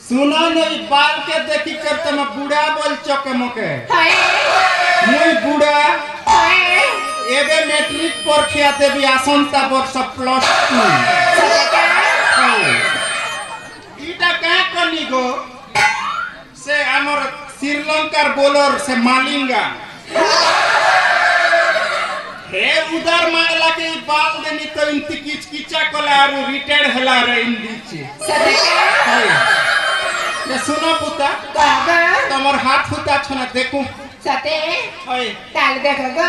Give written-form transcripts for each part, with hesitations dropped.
सुना नहीं बाल के देखी कर तुम बूढ़ा बोल चौके मोके मुई बूढ़ा एबे मैट्रिक परीक्षा देबी आसंता वर्ष +2 इटा का कनी गो से हमर श्रीलंकार बोलर से मालिंगा हे उधर मांगला के बाल देनी तो इंती किचकिचा कोला और रिटायर हला रे इंदी छे ये सुनो पुता तमर हाथ हुता छना देखू सते ओए ताल देखो गो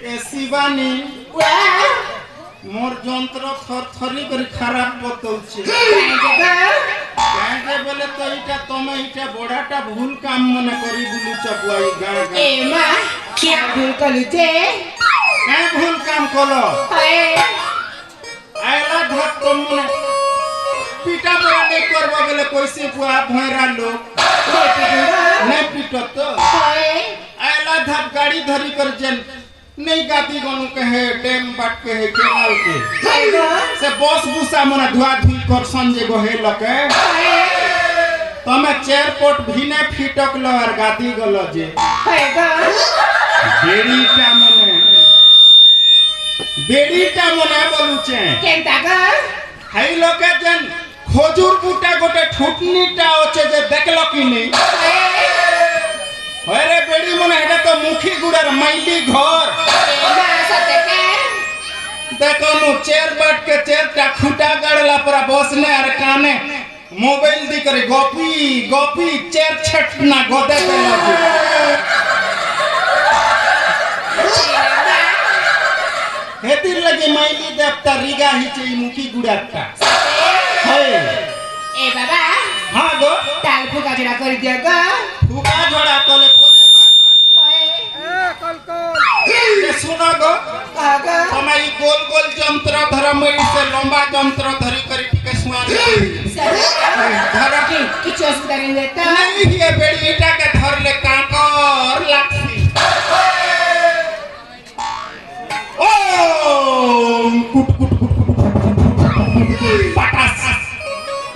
ए शिवानी मोर जंत्र थरथरी कर खराब बतौछे काहे बोले तो इटा तमे इटा बड़ाटा भूल काम मने करी बुलु चपुआई गां गां ए मां क्या भूल कलु जे का भूल काम कलो आइला धत तुम मने पिटा बड़ा नहीं करबो गेले कैसे बुआ भैरा लोग नहीं पिटत तो आइला धत गाड़ी धरी कर जन नहीं गाती गनु कहे डैम बाट कहे केनाल के से बस बुसा मना धुआ धुई कर संजे गहे लके तमे चेयरपोर्ट भिने फिटक ल और गाती गलो जे बेड़ीटा मने बोलुचे केनता ग हाई लोके जन खजूर बूटा गोटे ठुटनीटा ओचे जे देखलो कि नहीं अरे बेड़ी मने हेटा तो मुखी गुड़र मैली घर देखो नु चेयर बाट के चेयर टा खुटा गाड़ला पर बसने और काने मोबाइल दी करे गोपी गोपी चेयर छटना गोदे पे लगी हेतिर लगी मैली देवता रिगा ही चे मुखी गुड़ाटा है ए बाबा हां गो ताल फुका जड़ा कर दिया ग फुका जड़ा कोले पोले बा ए सुनो गो आगा समय गोल गोल जंत्र धर्म से लंबा जंत्र धरी करी टिके सुआन धर की चोस करे लेता नहीं ये बेड़ीटा के धर ले काकर लाठी ओम कुट कुट पटास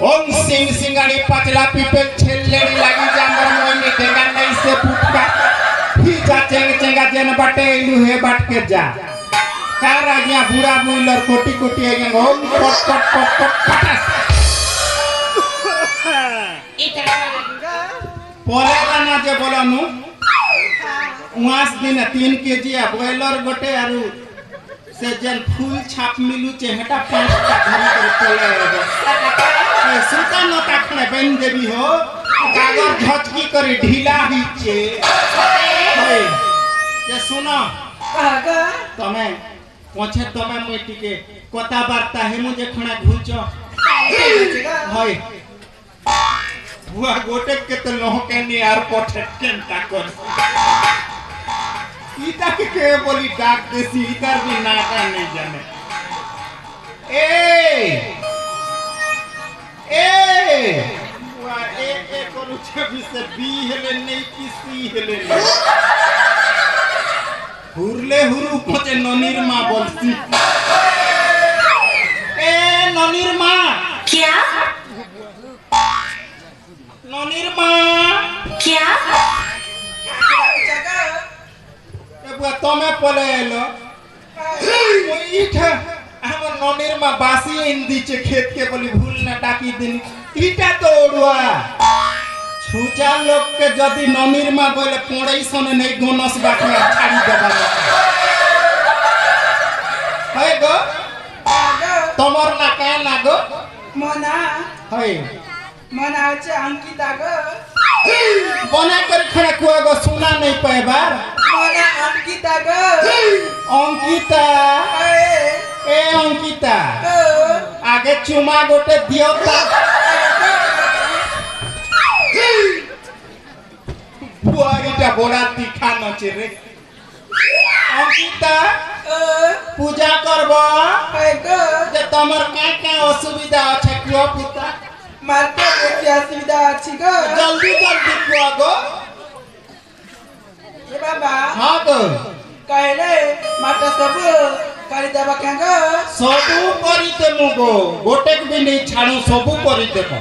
ओम सिंह सिंगाड़ी पचला पीपे छेलेड़ी लगी जामर मोइने देगा नहीं से फुटका जा चेंग चेंगा जेन बाटे इलू हे बाट के जा कार आ गया बुरा बुइलर कोटी कोटी आ गया ओम पट पट पट पट पटास इतना पोलेला ना जे बोलनु उआस दिन 3 केजी आ बॉयलर गोटे आरु से जन फूल छाप मिलु चे हेटा 5 टा धरी कर पोले ए सुता न ताखने बन देबी हो कागर झचकी करी ढीला ही चे जे सुनो आगा तमे पछे तमे मुई टिके कथा वार्ता हे मु जे खणा घुचो होय बुआ गोटे के तो लोहके नि यार पठे केनता कर इता के बोली डाक देसी इधर भी नाका नहीं जाने बुआ ए करू छबी से बी हेले नहीं किसी हेले नहीं हुरले हुरु पचे ननीर मां बोलती ए ननीर मां क्या ननीर मां क्या बुआ तमे पलेलो इठा हमर ननीर मां बासी इंदी चे खेत के बोली भूल ना टाकी दिन इटा तो ओडुआ छुचा लोग के जदी ननीर मां बोले पोड़ई सने नहीं गोनस बाटे छाड़ी देबा है गो तमर ना का ना गो मना है मना होचे अंकिता गो बना कर खड़ा कुआ गो सुना नहीं पाए बार मना अंकिता गो अंकिता ए अंकिता आगे चुमा गोटे दियोता बुआ इटा बड़ा तीखा नचे रे अंकिता पूजा करब है गो जे तमर क्या असुविधा अच्छे कुआ पुता मारते देखी असुविधा अच्छी गो जल्दी जल्दी कुआ गो ये बाबा हाँ गो कहले माता सब करी देबा क्या गो सबू करी देमु गो गोटेक भी नहीं छाड़ू सबू करी देबो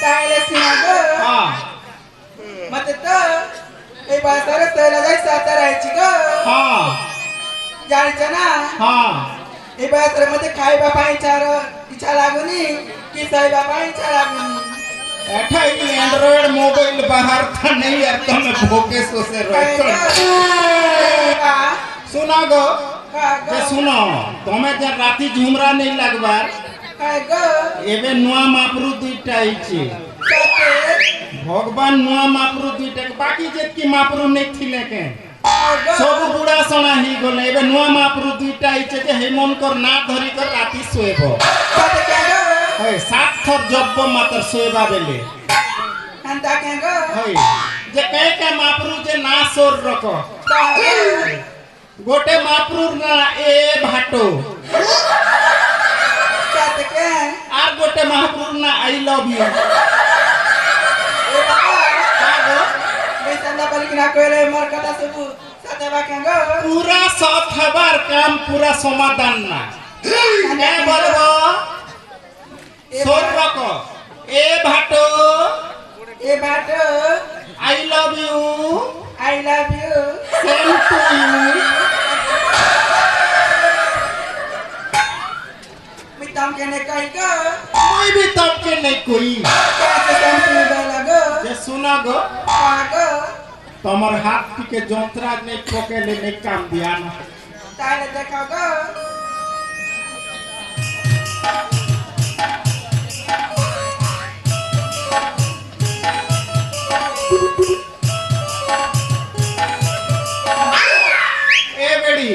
कहले सिना गो हाँ मते तो ए बातरे तैला जाई साता रहची गो हाँ जानी जना हाँ ए बातरे मते खाइबा पाई चार इच्छा लागुनी कि सहीबा पाई इच्छा लागुनी ऐठा ही एंड्रॉइड मोबाइल बाहर था नहीं यार तुम्हें भोके सो से रोक सुना गो जे सुनो तुम्हें जब राती झुमरा नहीं लगबार एबे नुआ मापरू दुईटा आइछे भगवान नुआ मापरू दुईटा बाकी जेत की मापरू नहीं थिले के सब बुढ़ा सणा ही गले एबे नुआ मापरू दुईटा आइछे जे हेमन कर ना धरी कर राती सोएबो है सात थर जब्बो मातर सोएबा बेले हंता के गो है जे कहे के मापरू जे ना सोर रखो गोटे मापरू ना ए भाटो साथ के आर गोटे मापरू ना आई लव यू ए बाबा कागो बेसंदा पर कि ना कोले मर कथा सब साथे बा के गो पूरा सात हबार काम पूरा समाधान ना क्या बोलबो सोर रखो ए भाटो ए बात I love you I love you same to you मिताम के ने कहि गो कोई भी तब के नहीं कोई कैसे संपूर्ण बेला गो ये सुना गो गो तमर हाथ के जोंतरा नहीं ठोके ले नहीं काम दिया ना ताले देखा गो ए बेड़ी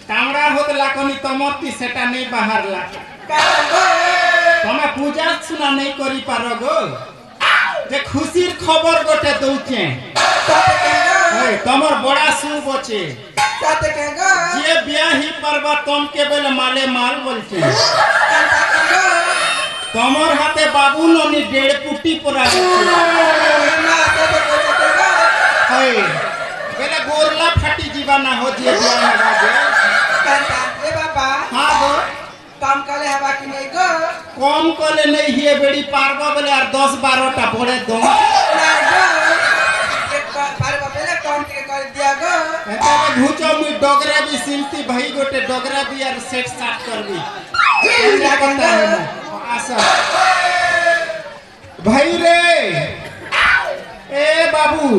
कामड़ा होत लाकोनी तमरती सेटा नहीं बाहर ला तमे पूजा सुना नहीं करी पारो गो जे खुशीर खबर गोटे दउचे है तमर बड़ा शुभ होचे जे ब्याही परबा तम के बेले माले माल बोलचे तमर हाथे बाबू ननी 1.5 पुटी परा है बेले गोरला फाटी जीवा ना हो जे ब्याह बाजे हां गो काम करे हवा कि नहीं गो कम कले नहीं हिए बेड़ी पारबा बोले यार 10-12 टा बड़े दो नहीं गो एक बार पहले काम के कर दिया गो एता में घुचो मु डोगरा भी सिलती भाई गोटे डोगरा भी यार सेट साट करबी क्या करता है आशा भाई रे ए बाबू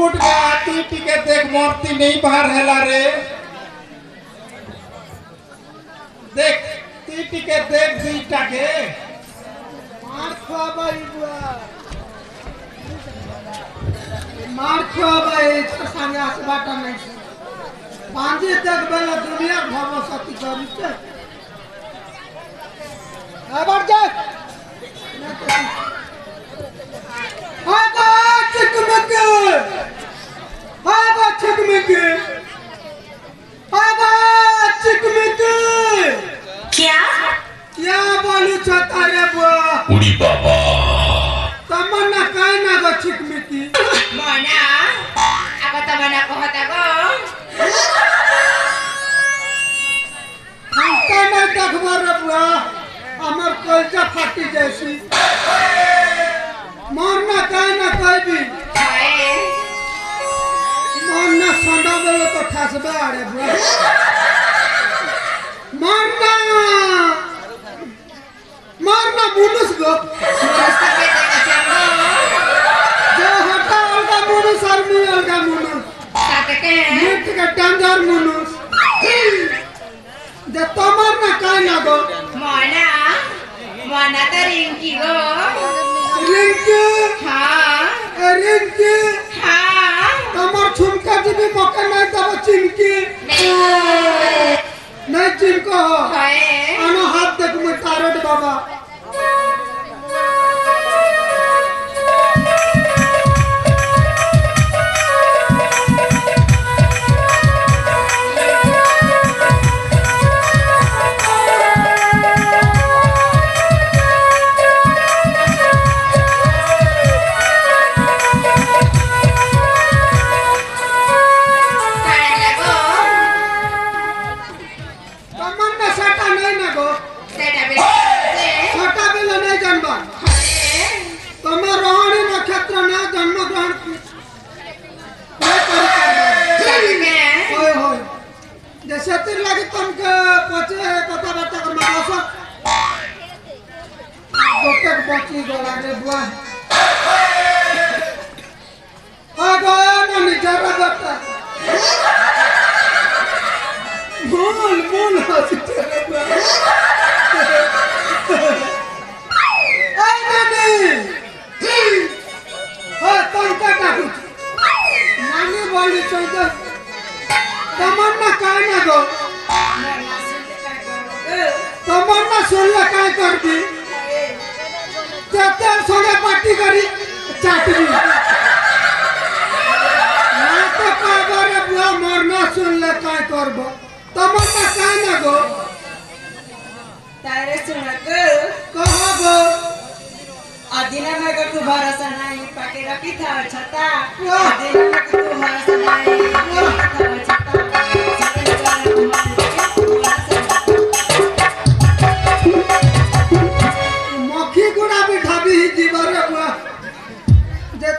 उठ गया तू टिके देख मूर्ति नहीं बाहर हेला रे देख ती टिके देख दुईटा के मार खाबाई बुआ मार खाबाई संगे आसबाटा नहीं पांजे तक बेला दुनिया भवसती करी के आबर जा आगा चिकमक आगा चिकमक क्या बोलू छता रे बुआ उड़ी बाबा तमन्ना काय ना गो चिकमिकी मना अब तमन्ना कहता गो हमका ना देखबर रे बुआ हमर कलजा फाटी जैसी मरना काय ना कहबी मरना संडा बेले तो ठसबे आरे बुआ मरना मुनुस गो जो हटा अलगा मुनुस और मी अलगा मुनुस मिट के टंगर मुनुस जे तमर ना काय ना गो मना तो रिंकी गो रिंकी हाँ रिंकी हाँ तमर झुमका जी भी मौका नहीं तब चिमकी नहीं चिमको आना हाथ देख मैं तारट बाबा सोचो तमन्ना काय ना गो तमन्ना सुनले काय करबी तेते सोने पार्टी करी चाटबी ना तो काबरे बुआ मरना सुनले काय करबो तमन्ना काय ना गो तारे सुनक कहो गो आदिना में तू भरोसा नहीं पाके रखी था छता आदिना में तू भरोसा नहीं रखी था छता सगले जाने मक्खी गुड़ा भी ढाबी जीवरे बुआ जे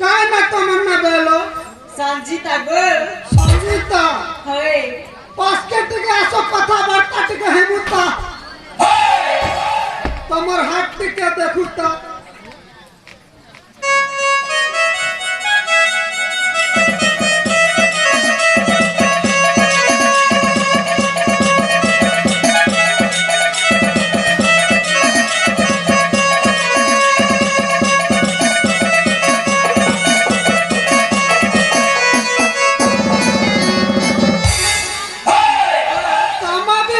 काय ना तमन्ना बेलो संजीता गो संगीता होय बास्केट के आसो कथा बार्ता टिके हेमुता तमर हाथ टिके देखुता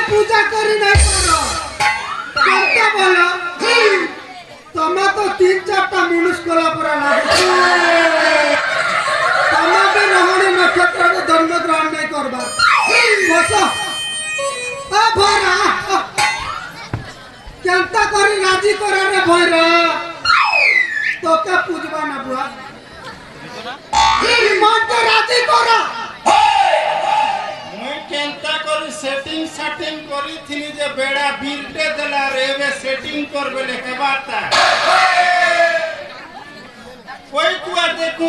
पूजा करी नहीं करो करता बोला तमा तो 3-4टा मुनुष कोला पूरा लागे तमा भी रहणी नक्षत्र के धर्म ग्रहण नहीं करबा बस आ भरा केंता करी राजी करे रे भैरा तो के पूजबा ना बुआ मन के राजी करा केंता करी सेटिंग करी थी जे बेड़ा बिरटे देला रेवे सेटिंग कर बेले के बाता कोई कुआ देखो